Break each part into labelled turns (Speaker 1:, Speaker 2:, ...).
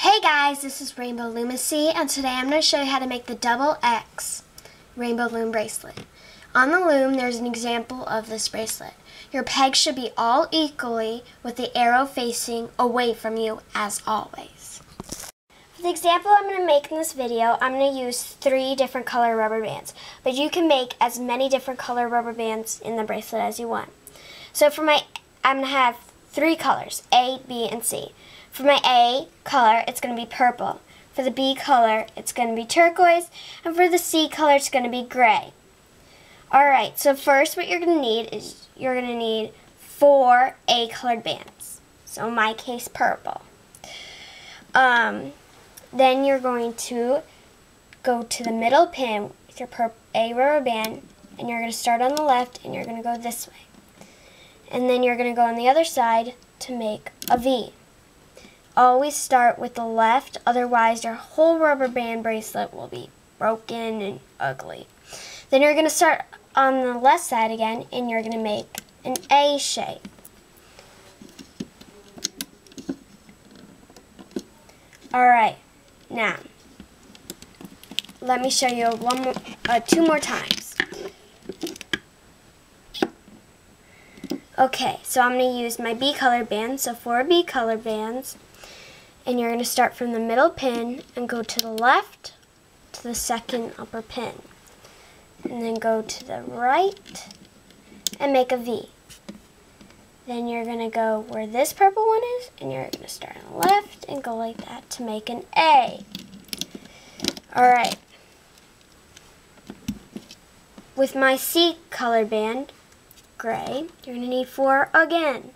Speaker 1: Hey guys, this is Rainbow Loom, and today I'm going to show you how to make the double X Rainbow Loom bracelet. On the loom, there's an example of this bracelet. Your pegs should be all equally with the arrow facing away from you as always. For the example I'm going to make in this video, I'm going to use 3 different color rubber bands, but you can make as many different color rubber bands in the bracelet as you want. So I'm going to have 3 colors, A, B, and C. For my A color, it's going to be purple. For the B color, it's going to be turquoise. And for the C color, it's going to be gray. Alright, so first what you're going to need is you're going to need 4 A colored bands. So in my case, purple. Then you're going to go to the middle pin with your A rubber band, and you're going to start on the left, and you're going to go this way. And then you're going to go on the other side to make a V. Always start with the left, otherwise your whole rubber band bracelet will be broken and ugly. Then you're going to start on the left side again, and you're going to make an A shape. Alright, now let me show you 2 more times. Okay, so I'm going to use my B color band, so 4 B color bands. And you're going to start from the middle pin and go to the left to the second upper pin. And then go to the right and make a V. Then you're going to go where this purple one is, and you're going to start on the left and go like that to make an A. Alright. With my C color band, gray, you're going to need 4 again.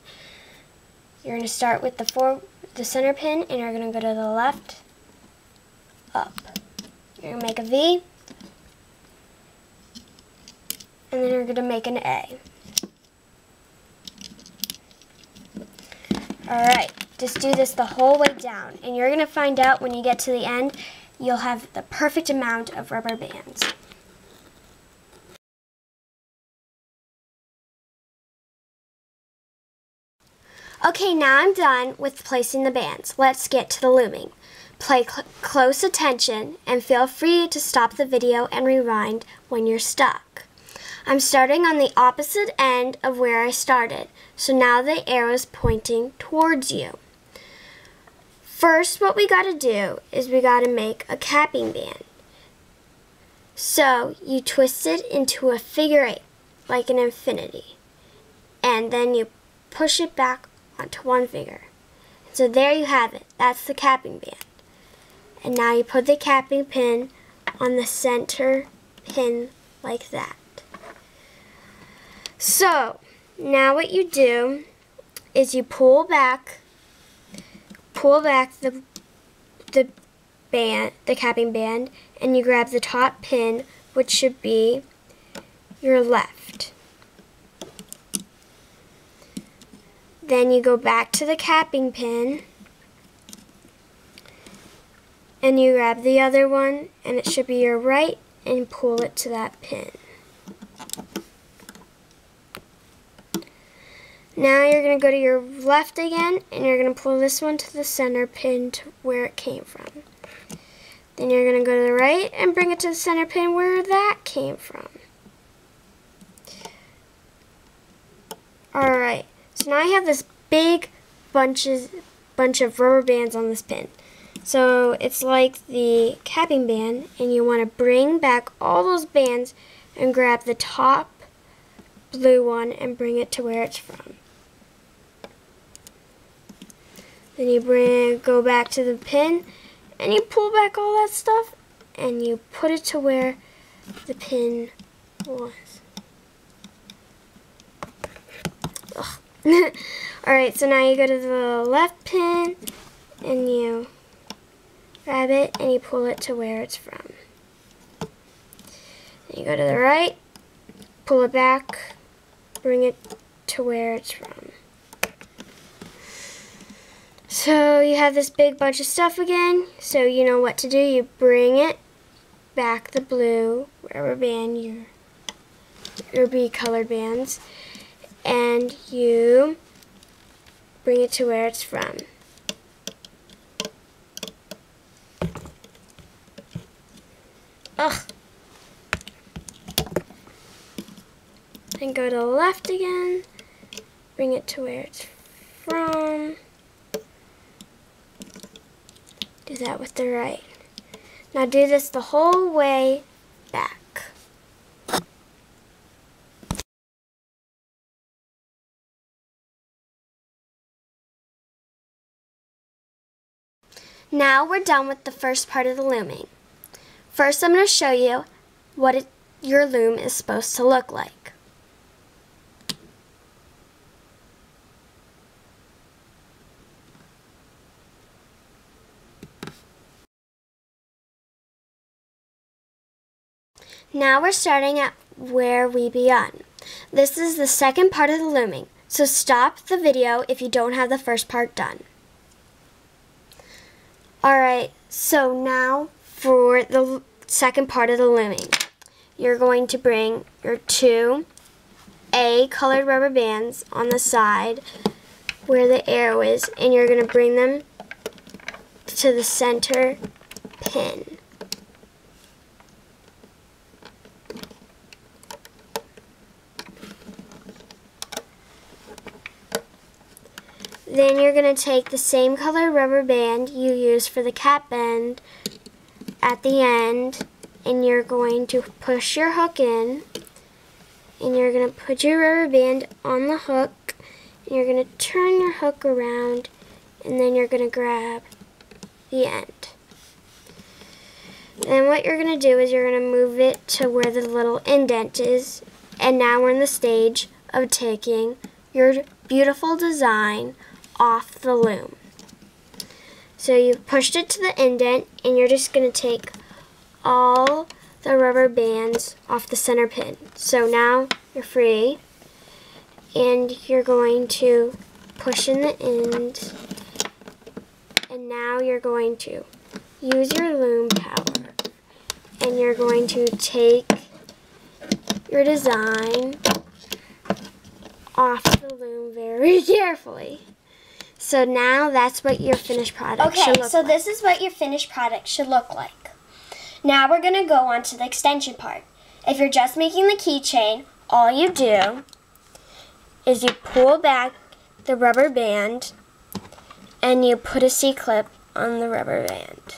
Speaker 1: You're going to start with the center pin, and you're going to go to the left, up. You're going to make a V, and then you're going to make an A. Alright, just do this the whole way down, and you're going to find out when you get to the end, you'll have the perfect amount of rubber bands. Okay, now I'm done with placing the bands. Let's get to the looming. Pay close attention and feel free to stop the video and rewind when you're stuck. I'm starting on the opposite end of where I started, so now the arrow is pointing towards you. First, what we got to do is we got to make a capping band. So you twist it into a figure 8, like an infinity, and then you push it back onto one finger. So there you have it. That's the capping band. And now you put the capping pin on the center pin like that. So now what you do is you pull back the capping band, and you grab the top pin, which should be your left. Then you go back to the capping pin, and you grab the other one, and it should be your right, and pull it to that pin. Now you're going to go to your left again, and you're going to pull this one to the center pin to where it came from. Then you're going to go to the right and bring it to the center pin where that came from. Alright. So now I have this big bunch of rubber bands on this pin. So it's like the capping band, and you want to bring back all those bands and grab the top blue one and bring it to where it's from. Then you go back to the pin, and you pull back all that stuff, and you put it to where the pin was. Alright, so now you go to the left pin, and you grab it, and you pull it to where it's from. Then you go to the right, pull it back, bring it to where it's from. So you have this big bunch of stuff again, so you know what to do. You bring it back, the blue rubber band, your B colored bands, and you bring it to where it's from. Then go to the left again, bring it to where it's from. Do that with the right. Now do this the whole way back. Now we're done with the first part of the looming. First I'm going to show you what your loom is supposed to look like. Now we're starting at where we began. This is the second part of the looming, so stop the video if you don't have the first part done. Alright, so now for the second part of the looming, you're going to bring your two colored rubber bands on the side where the arrow is, and you're going to bring them to the center pin. Then you're going to take the same colored rubber band you used for the cap bend at the end, and you're going to push your hook in, and you're going to put your rubber band on the hook, and you're going to turn your hook around, and then you're going to grab the end. Then what you're going to do is you're going to move it to where the little indent is, and now we're in the stage of taking your beautiful design off the loom. So you've pushed it to the indent, and you're just going to take all the rubber bands off the center pin. So now you're free, and you're going to push in the end, and now you're going to use your loom power, and you're going to take your design off the loom very carefully. So now that's what your finished product should look like. Okay, so this is what your finished product should look like. Now we're going to go on to the extension part. If you're just making the keychain, all you do is you pull back the rubber band and you put a C-clip on the rubber band.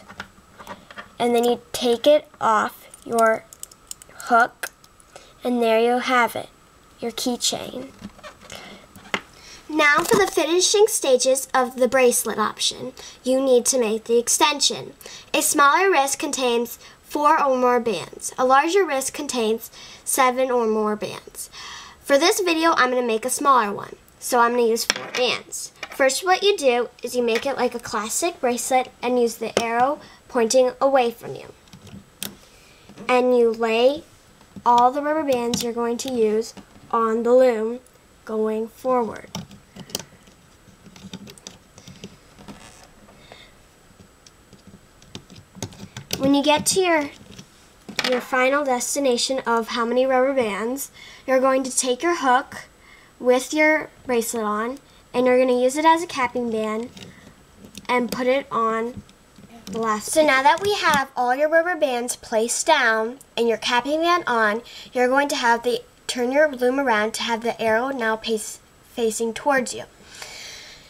Speaker 1: And then you take it off your hook, and there you have it, your keychain. Now for the finishing stages of the bracelet option, you need to make the extension. A smaller wrist contains 4 or more bands. A larger wrist contains 7 or more bands. For this video, I'm going to make a smaller one, so I'm going to use 4 bands. First, what you do is you make it like a classic bracelet and use the arrow pointing away from you. And you lay all the rubber bands you're going to use on the loom going forward. When you get to your final destination of how many rubber bands, you're going to take your hook with your bracelet on, and you're going to use it as a capping band and put it on the last. So now that we have all your rubber bands placed down and your capping band on, you're going to have turn your loom around to have the arrow now facing towards you.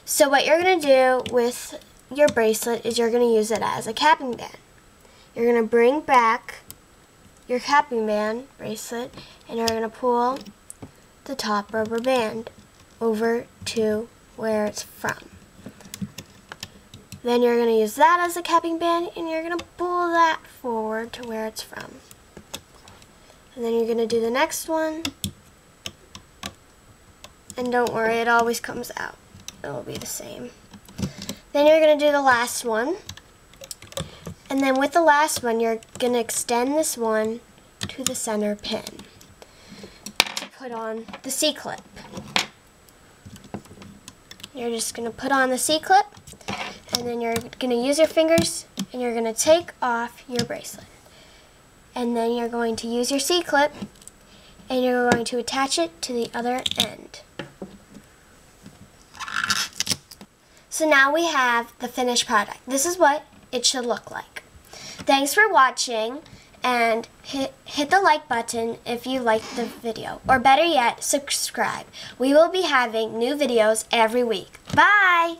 Speaker 1: So what you're going to do with your bracelet is you're going to use it as a capping band. You're going to bring back your capping band bracelet, and you're going to pull the top rubber band over to where it's from. Then you're going to use that as a capping band, and you're going to pull that forward to where it's from. And then you're going to do the next one, and don't worry, it always comes out. It will be the same. Then you're going to do the last one. And then with the last one, you're going to extend this one to the center pin to put on the C-clip. You're just going to put on the C-clip, and then you're going to use your fingers, and you're going to take off your bracelet. And then you're going to use your C-clip, and you're going to attach it to the other end. So now we have the finished product. This is what it should look like. Thanks for watching, and hit the like button if you liked the video. Or better yet, subscribe. We will be having new videos every week. Bye!